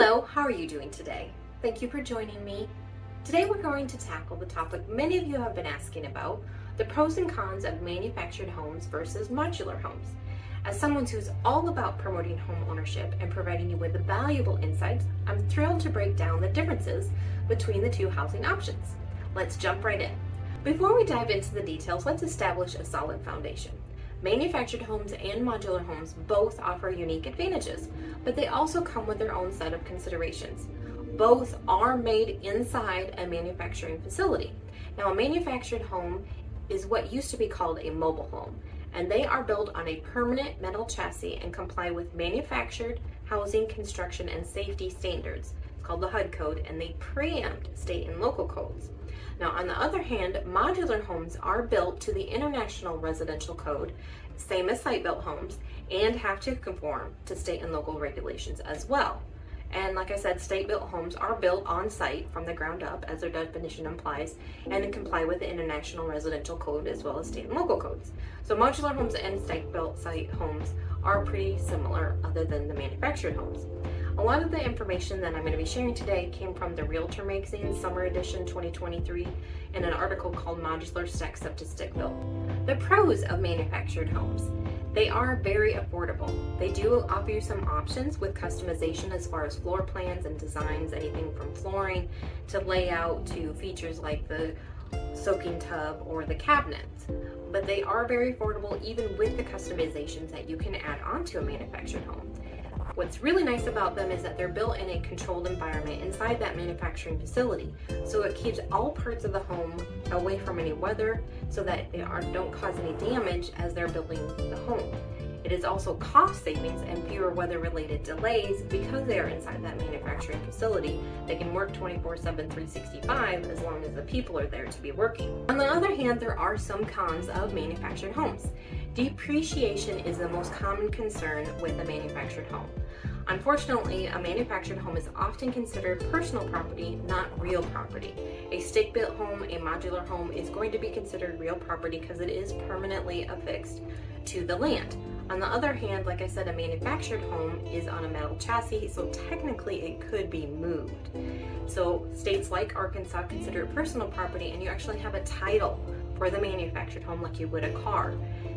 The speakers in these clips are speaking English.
Hello, how are you doing today? Thank you for joining me. Today we're going to tackle the topic many of you have been asking about, the pros and cons of manufactured homes versus modular homes. As someone who's all about promoting home ownership and providing you with valuable insights, I'm thrilled to break down the differences between the two housing options. Let's jump right in. Before we dive into the details, let's establish a solid foundation. Manufactured homes and modular homes both offer unique advantages, but they also come with their own set of considerations. Both are made inside a manufacturing facility. Now, a manufactured home is what used to be called a mobile home, and they are built on a permanent metal chassis and comply with manufactured housing, construction, and safety standards. It's called the HUD code, and they preempt state and local codes. Now, on the other hand, modular homes are built to the International Residential Code, same as site-built homes, and have to conform to state and local regulations as well. And like I said, state-built homes are built on site from the ground up, as their definition implies, and comply with the International Residential Code as well as state and local codes. So modular homes and state-built site homes are pretty similar other than the manufactured homes. A lot of the information that I'm going to be sharing today came from the Realtor magazine Summer Edition 2023 in an article called Modular Stacks Up to Stick Built. The pros of manufactured homes. They are very affordable. They do offer you some options with customization as far as floor plans and designs, anything from flooring to layout to features like the soaking tub or the cabinets. But they are very affordable even with the customizations that you can add onto a manufactured home. What's really nice about them is that they're built in a controlled environment inside that manufacturing facility. So it keeps all parts of the home away from any weather so that they don't cause any damage as they're building the home. It is also cost savings and fewer weather-related delays because they are inside that manufacturing facility. They can work 24/7, 365 as long as the people are there to be working. On the other hand, there are some cons of manufactured homes. Depreciation is the most common concern with a manufactured home. Unfortunately, a manufactured home is often considered personal property, not real property. A stick-built home, a modular home, is going to be considered real property because it is permanently affixed to the land. On the other hand, like I said, a manufactured home is on a metal chassis, so technically it could be moved. So states like Arkansas consider it personal property, and you actually have a title for the manufactured home like you would a car.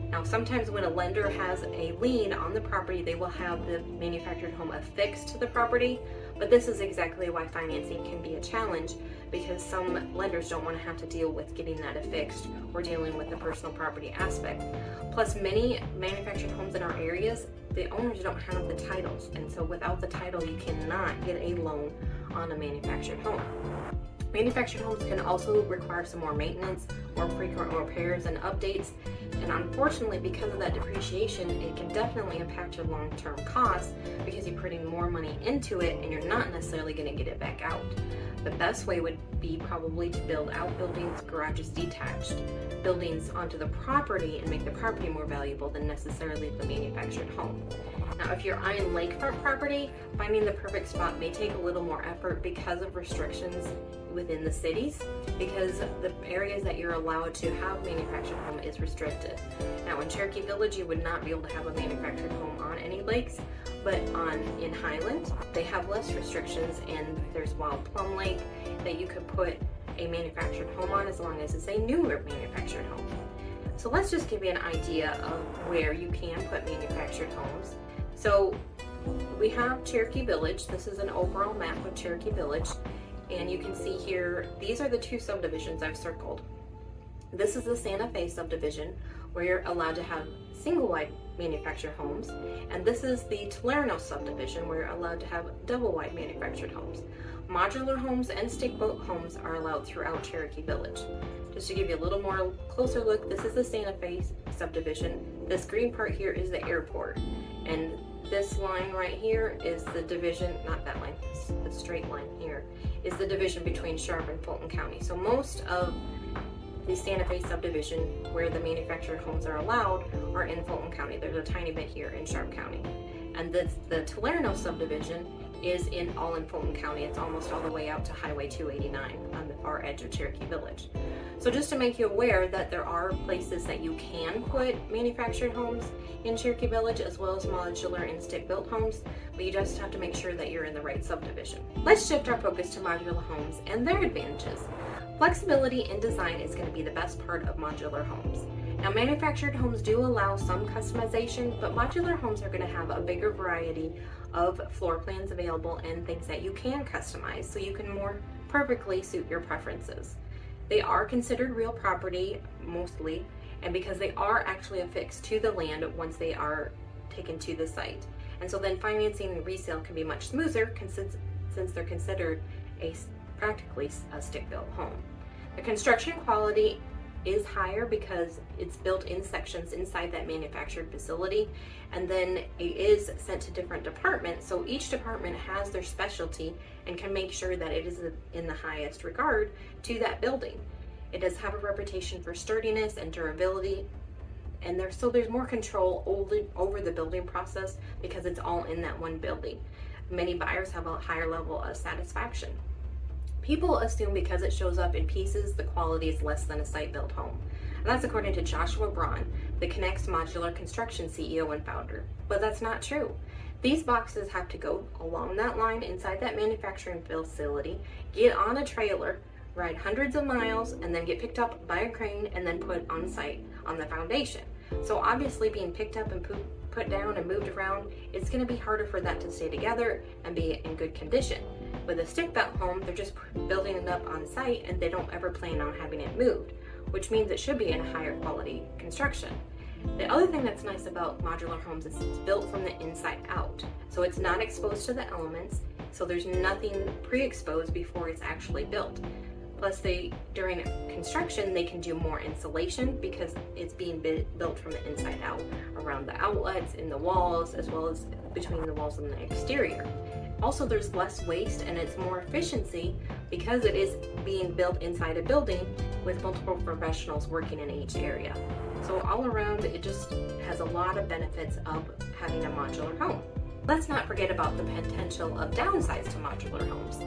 Now, sometimes when a lender has a lien on the property, they will have the manufactured home affixed to the property, but this is exactly why financing can be a challenge because some lenders don't want to have to deal with getting that affixed or dealing with the personal property aspect. Plus, many manufactured homes in our areas, the owners don't have the titles, and so without the title, you cannot get a loan on a manufactured home. Manufactured homes can also require some more maintenance, more frequent repairs and updates, and unfortunately, because of that depreciation, it can definitely impact your long-term costs because you're putting more money into it and you're not necessarily going to get it back out. The best way would be probably to build outbuildings, garages detached, buildings onto the property and make the property more valuable than necessarily the manufactured home. Now, if you're eyeing lakefront property, finding the perfect spot may take a little more effort because of restrictions within the cities, because the areas that you're allowed to have manufactured home is restricted. Now, in Cherokee Village, you would not be able to have a manufactured home on any lakes, but in Highland, they have less restrictions, and there's Wild Plum Lake that you could put a manufactured home on as long as it's a newer manufactured home. So let's just give you an idea of where you can put manufactured homes. So we have Cherokee Village. This is an overall map of Cherokee Village. And you can see here, these are the two subdivisions I've circled. This is the Santa Fe subdivision where you're allowed to have single-wide manufactured homes. And this is the Talerno subdivision where you're allowed to have double-wide manufactured homes. Modular homes and stick-built homes are allowed throughout Cherokee Village. Just to give you a little more closer look, this is the Santa Fe subdivision. This green part here is the airport. And this line right here is the division, not that line, the straight line here, is the division between Sharp and Fulton County. So most of the Santa Fe subdivision where the manufactured homes are allowed are in Fulton County. There's a tiny bit here in Sharp County. And the Talerno subdivision is all in Fulton County. It's almost all the way out to Highway 289 on the far edge of Cherokee Village. So just to make you aware that there are places that you can put manufactured homes in Cherokee Village, as well as modular and stick-built homes, but you just have to make sure that you're in the right subdivision. Let's shift our focus to modular homes and their advantages. Flexibility in design is going to be the best part of modular homes. Now, manufactured homes do allow some customization, but modular homes are going to have a bigger variety of floor plans available and things that you can customize so you can more perfectly suit your preferences. They are considered real property mostly, and because they are actually affixed to the land once they are taken to the site. And so then financing and resale can be much smoother since they're considered practically a stick-built home. The construction quality is higher because it's built in sections inside that manufactured facility, and then it is sent to different departments, so each department has their specialty and can make sure that it is in the highest regard to that building. It does have a reputation for sturdiness and durability, and there's more control over the building process because it's all in that one building. Many buyers have a higher level of satisfaction. People assume because it shows up in pieces, the quality is less than a site-built home. And that's according to Joshua Braun, the Connects Modular Construction CEO and founder. But that's not true. These boxes have to go along that line inside that manufacturing facility, get on a trailer, ride hundreds of miles, and then get picked up by a crane and then put on site on the foundation. So obviously being picked up and put down and moved around, it's going to be harder for that to stay together and be in good condition. With a stick-built home, they're just building it up on site and they don't ever plan on having it moved, which means it should be in a higher quality construction. The other thing that's nice about modular homes is it's built from the inside out. So it's not exposed to the elements, so there's nothing pre-exposed before it's actually built. Plus, during construction, they can do more insulation because it's being built from the inside out, around the outlets, in the walls, as well as between the walls and the exterior. Also, there's less waste and it's more efficiency because it is being built inside a building with multiple professionals working in each area. So all around, it just has a lot of benefits of having a modular home. Let's not forget about the potential of downsides to modular homes.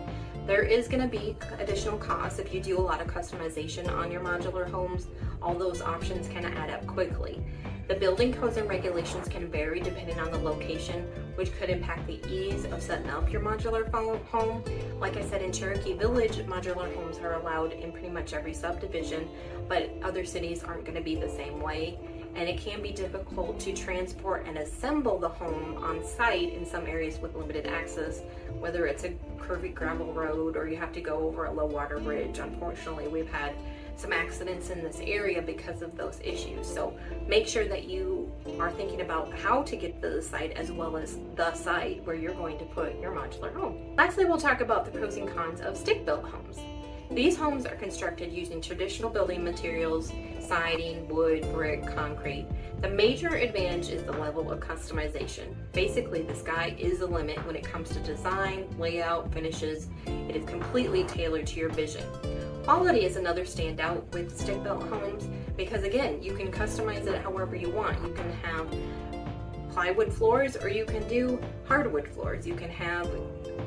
There is going to be additional costs if you do a lot of customization on your modular homes. All those options kind of add up quickly. The building codes and regulations can vary depending on the location, which could impact the ease of setting up your modular home. Like I said, in Cherokee Village, modular homes are allowed in pretty much every subdivision, but other cities aren't going to be the same way. And it can be difficult to transport and assemble the home on site in some areas with limited access, whether it's a curvy gravel road or you have to go over a low water bridge. Unfortunately, we've had some accidents in this area because of those issues. So make sure that you are thinking about how to get to the site as well as the site where you're going to put your modular home. Lastly, we'll talk about the pros and cons of stick-built homes. These homes are constructed using traditional building materials, siding, wood, brick, concrete. The major advantage is the level of customization. Basically, the sky is the limit when it comes to design, layout, finishes. It is completely tailored to your vision. Quality is another standout with stick-built homes because, again, you can customize it however you want. You can have plywood floors or you can do hardwood floors. You can have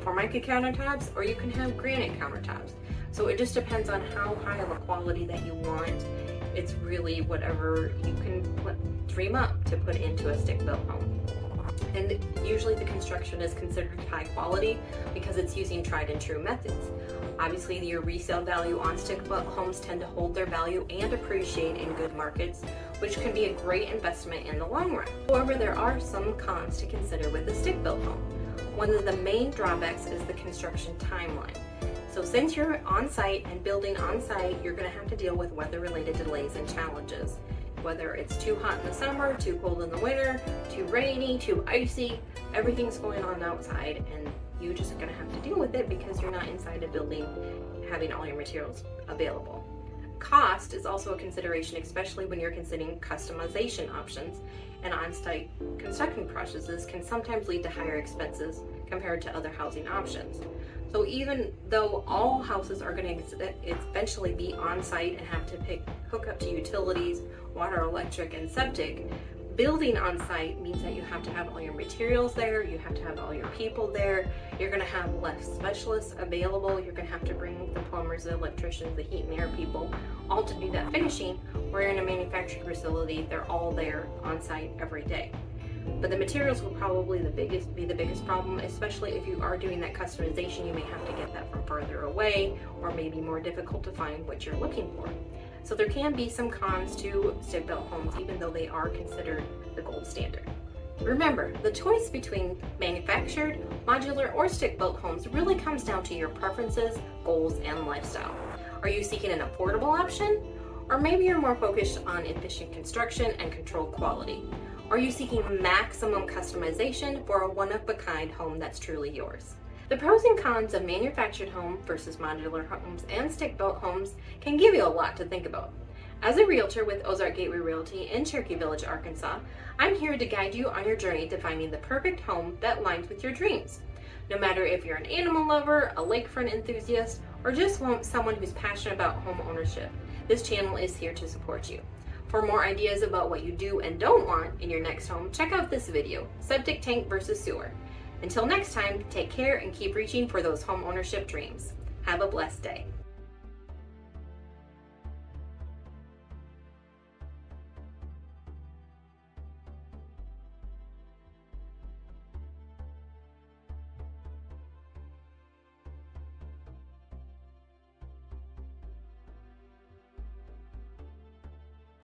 Formica countertops or you can have granite countertops. So it just depends on how high of a quality that you want. It's really whatever you can dream up to put into a stick-built home. And usually the construction is considered high quality because it's using tried and true methods. Obviously, your resale value on stick-built homes tend to hold their value and appreciate in good markets, which can be a great investment in the long run. However, there are some cons to consider with a stick-built home. One of the main drawbacks is the construction timeline. So since you're on site and building on site, you're going to have to deal with weather-related delays and challenges. Whether it's too hot in the summer, too cold in the winter, too rainy, too icy, everything's going on outside and you just going to have to deal with it because you're not inside a building having all your materials available. Cost is also a consideration, especially when you're considering customization options, and on-site construction processes can sometimes lead to higher expenses compared to other housing options. So even though all houses are going to eventually be on-site and have to hook up to utilities, water, electric, and septic, Building on site means that you have to have all your materials there, you have to have all your people there, you're going to have less specialists available, you're going to have to bring the plumbers, the electricians, the heat and air people, all to do that finishing, where in a manufacturing facility, they're all there on site every day. But the materials will probably be the biggest problem, especially if you are doing that customization. You may have to get that from further away, or maybe more difficult to find what you're looking for. So there can be some cons to stick-built homes, even though they are considered the gold standard. Remember, the choice between manufactured, modular, or stick-built homes really comes down to your preferences, goals, and lifestyle. Are you seeking an affordable option? Or maybe you're more focused on efficient construction and controlled quality. Are you seeking maximum customization for a one-of-a-kind home that's truly yours? The pros and cons of manufactured home versus modular homes and stick-built homes can give you a lot to think about. As a realtor with Ozark Gateway Realty in Cherokee Village, Arkansas, I'm here to guide you on your journey to finding the perfect home that aligns with your dreams. No matter if you're an animal lover, a lakefront enthusiast, or just want someone who's passionate about home ownership, this channel is here to support you. For more ideas about what you do and don't want in your next home, check out this video, Septic Tank versus Sewer. Until next time, take care and keep reaching for those home ownership dreams. Have a blessed day.